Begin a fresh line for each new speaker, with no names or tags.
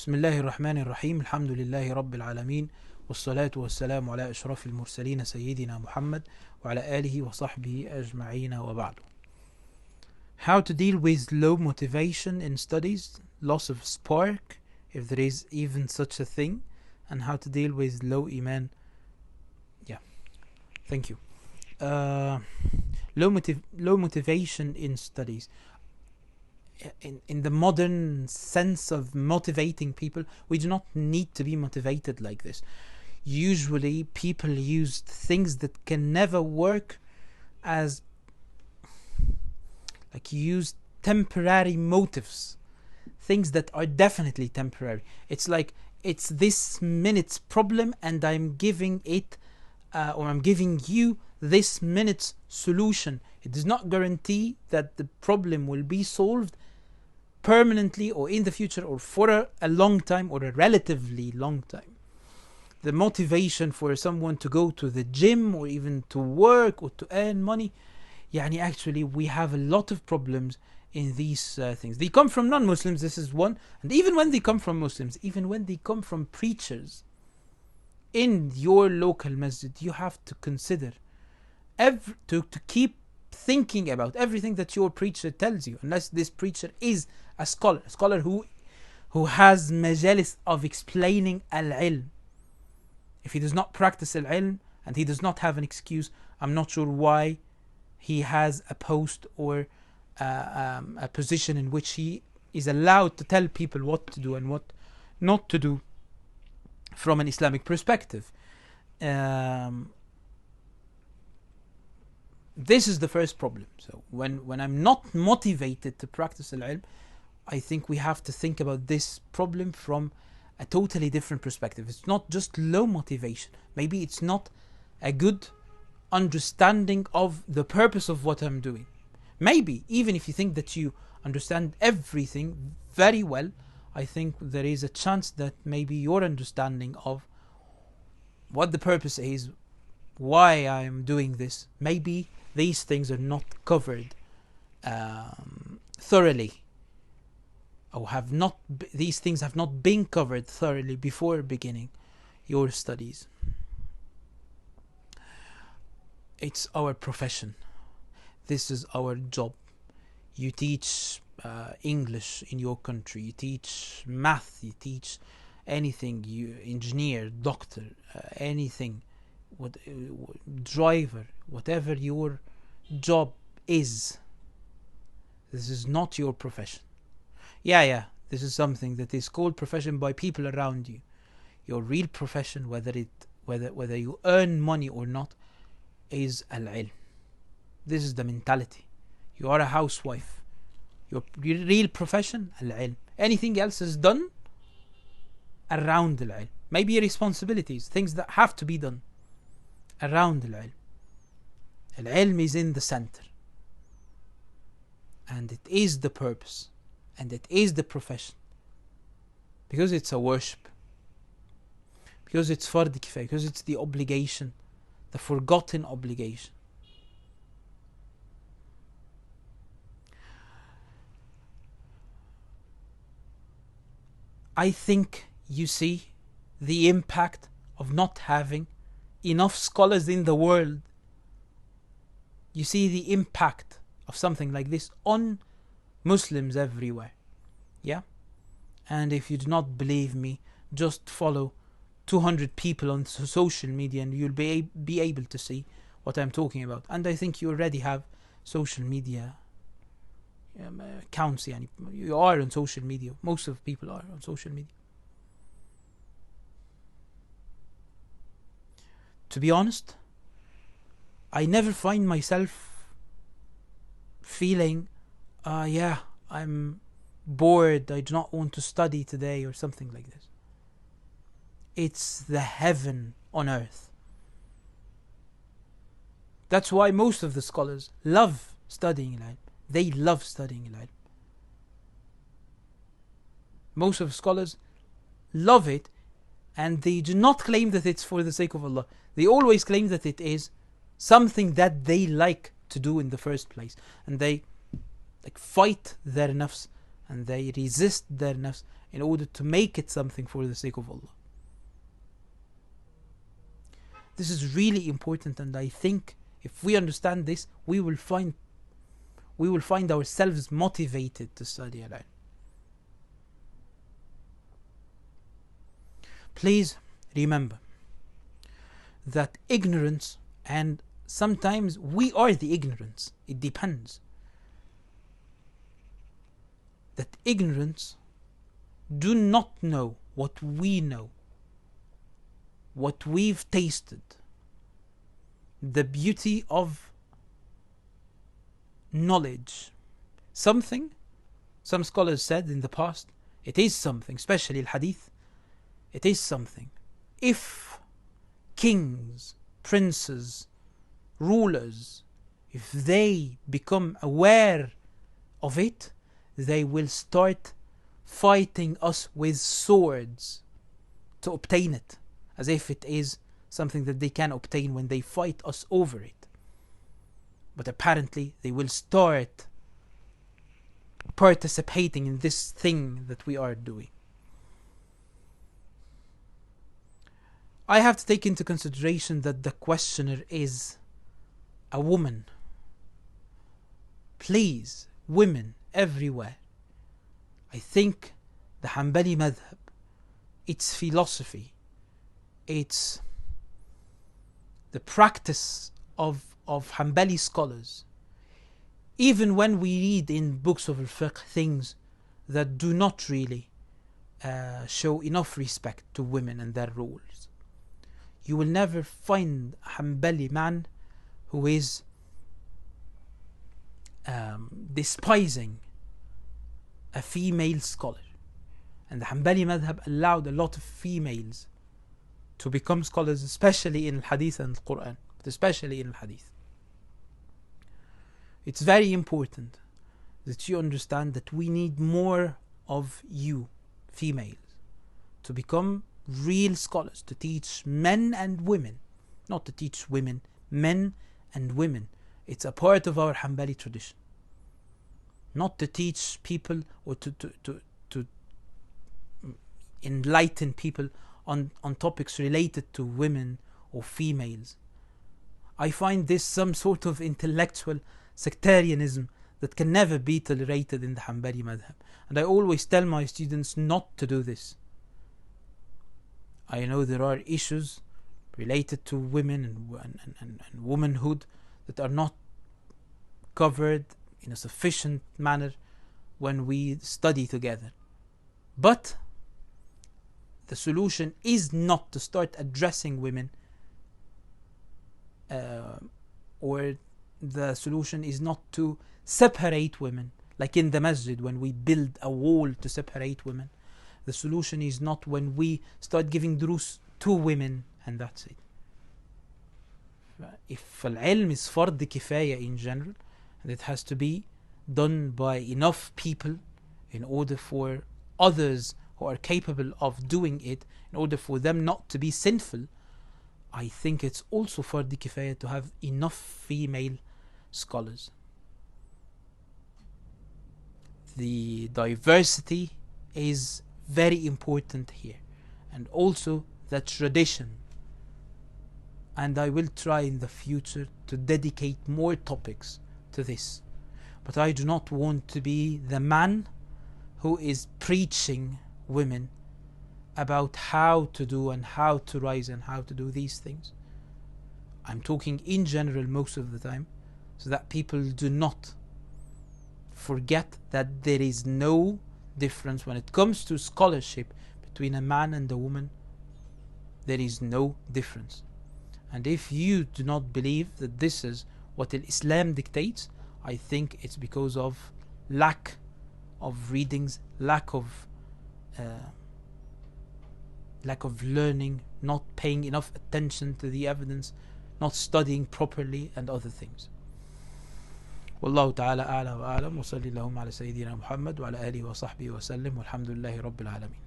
بسم الله الرحمن الرحيم الحمد لله رب العالمين والصلاة والسلام على أشرف المرسلين سيدنا محمد وعلى آله وصحبه أجمعين وبعد. How to deal with low motivation in studies, loss of spark, if there is even such a thing, and how to deal with low iman. Yeah, thank you. Low motivation in studies. In the modern sense of motivating people, we do not need to be motivated like this. Usually people use things that can never work as use temporary motives, things that are definitely temporary. It's like it's this minute's problem and I'm giving it or I'm giving you this minute's solution. It does not guarantee that the problem will be solved permanently or in the future or for a long time or a relatively long time. The motivation for someone to go to the gym or even to work or to earn money, actually we have a lot of problems in these things. They come from non-Muslims, this is one, and even when they come from Muslims, even when they come from preachers in your local masjid, you have to consider to keep thinking about everything that your preacher tells you, unless this preacher is a scholar who has majalis of explaining al-ilm. If he does not practice al-ilm and he does not have an excuse, I'm not sure why he has a post or a position in which he is allowed to tell people what to do and what not to do from an Islamic perspective. This is the first problem. So when I'm not motivated to practice al-ilm, I think we have to think about this problem from a totally different perspective. It's not just low motivation. Maybe it's not a good understanding of the purpose of what I'm doing. Maybe even if you think that you understand everything very well, I think there is a chance that maybe your understanding of what the purpose is, why I am doing this, maybe these things are not covered thoroughly, or these things have not been covered thoroughly before beginning your studies. It's our profession. This is our job. You teach English in your country, you teach math, you teach anything, you engineer, doctor, anything, driver, whatever your job is. This is not your profession. This is something that is called profession by people around you. Your real profession, whether you earn money or not, is al-ilm. This is the mentality. You are a housewife. Your real profession, al-ilm. Anything else is done around al-ilm. Maybe responsibilities, things that have to be done around al-ilm. Al-ilm is in the center. And it is the purpose. And it is the profession. Because it's a worship. Because it's fard kifaya. Because it's the obligation. The forgotten obligation. I think you see the impact of not having enough scholars in the world. You see the impact of something like this on Muslims everywhere. And if you do not believe me, just follow 200 people on social media and you'll be able to see what I'm talking about. And I think you already have social media accounts. You are on social media. Most of people are on social media. To be honest, I never find myself feeling I'm bored, I do not want to study today or something like this. It's the heaven on earth. That's why most of the scholars love studying al-ilm. They love studying al-ilm. Most of the scholars love it, and they do not claim that it's for the sake of Allah. They always claim that it is something that they like to do in the first place, and they fight their nafs and they resist their nafs in order to make it something for the sake of Allah. This is really important, and I think if we understand this, we will find ourselves motivated to study Al-ilm. Please remember that ignorance, and sometimes we are the ignorance, it depends, that ignorance do not know what we know, what we've tasted, the beauty of knowledge. Some scholars said in the past, it is something, especially al-hadith, it is something. If kings, princes, rulers, if they become aware of it, they will start fighting us with swords to obtain it, as if it is something that they can obtain when they fight us over it. But apparently they will start participating in this thing that we are doing. I have to take into consideration that the questioner is a woman. Please, women everywhere, I think the Hanbali madhab, its philosophy, its the practice of Hanbali scholars, even when we read in books of al-fiqh things that do not really show enough respect to women and their roles, you will never find a Hanbali man who is despising a female scholar. And the Hanbali madhab allowed a lot of females to become scholars, especially in al-hadith and al-Quran, but especially in al-hadith. It's very important that you understand that we need more of you, females, to become real scholars, to teach men and women, not to teach women, men and women. It's a part of our Hanbali tradition. Not to teach people or to enlighten people on topics related to women or females. I find this some sort of intellectual sectarianism that can never be tolerated in the Hanbali madhab. And I always tell my students not to do this. I know there are issues related to women and womanhood that are not covered in a sufficient manner when we study together. But the solution is not to start addressing women, or the solution is not to separate women, like in the masjid when we build a wall to separate women. The solution is not when we start giving durus to women and that's it. If al-ilm is fard kifaya in general, and it has to be done by enough people in order for others who are capable of doing it, in order for them not to be sinful, I think it's also fard kifaya to have enough female scholars. The diversity is very important here, and also the tradition. And I will try in the future to dedicate more topics to this. But I do not want to be the man who is preaching women about how to do and how to rise and how to do these things. I'm talking in general most of the time, so that people do not forget that there is no difference when it comes to scholarship between a man and a woman. There is no difference. And if you do not believe that this is what Islam dictates, I think it's because of lack of readings, lack of learning, not paying enough attention to the evidence, not studying properly, and other things. والله تعالى أعلى وأعلم وصلى اللهم على سيدنا محمد وعلى آله وصحبه وسلم والحمد لله رب العالمين.